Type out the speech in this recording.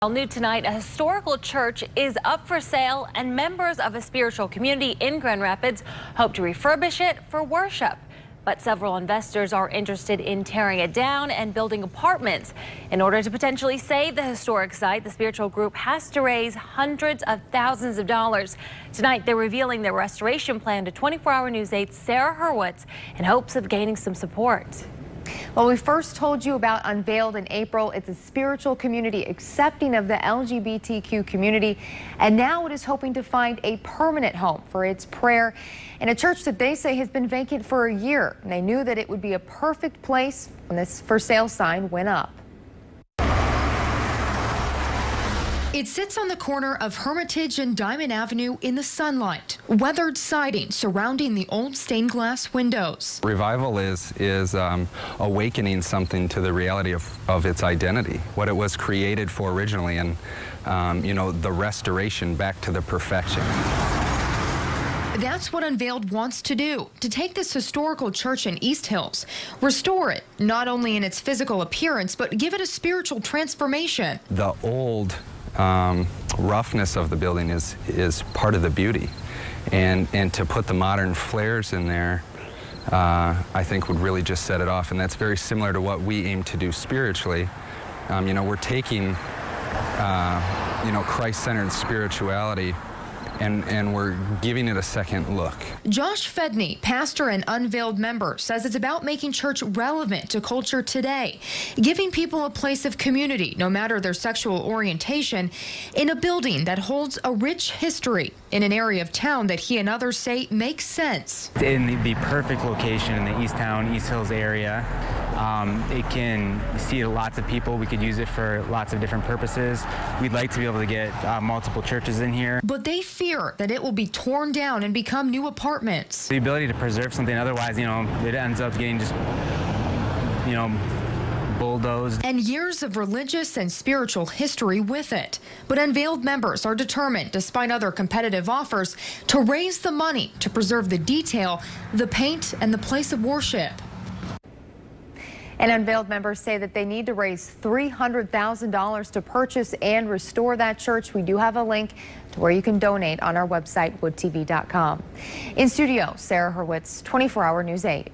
New tonight, a historical church is up for sale, and members of a spiritual community in Grand Rapids hope to refurbish it for worship. But several investors are interested in tearing it down and building apartments. In order to potentially save the historic site, the spiritual group has to raise hundreds of thousands of dollars. Tonight, they're revealing their restoration plan to 24-Hour News 8's Sarah Hurwitz in hopes of gaining some support. Well, we first told you about Unveiled in April. It's a spiritual community accepting of the LGBTQ community, and now it is hoping to find a permanent home for its prayer in a church that they say has been vacant for a year. And they knew that it would be a perfect place when this for sale sign went up. It sits on the corner of Hermitage and Diamond Avenue in the sunlight. Weathered siding surrounding the old stained glass windows. Revival is awakening something to the reality of its identity, what it was created for originally, and the restoration back to the perfection. That's what Unveiled wants to do, to take this historical church in East Hills, restore it, not only in its physical appearance, but give it a spiritual transformation. The old roughness of the building is part of the beauty, and to put the modern flares in there, I think would really just set it off. And that's very similar to what we aim to do spiritually. We're taking Christ-centered spirituality and we're giving it a second look. Josh Fedney, pastor and Unveiled member, says it's about making church relevant to culture today, giving people a place of community, no matter their sexual orientation, in a building that holds a rich history in an area of town that he and others say makes sense. In the perfect location in the East Hills area. It can seat lots of people. We could use it for lots of different purposes. We'd like to be able to get multiple churches in here. But they fear that it will be torn down and become new apartments. The ability to preserve something, otherwise, it ends up getting just, bulldozed. And years of religious and spiritual history with it. But Unveiled members are determined, despite other competitive offers, to raise the money to preserve the detail, the paint, and the place of worship. And Unveiled members say that they need to raise $300,000 to purchase and restore that church. We do have a link to where you can donate on our website, woodtv.com. In studio, Sarah Hurwitz, 24-Hour News 8.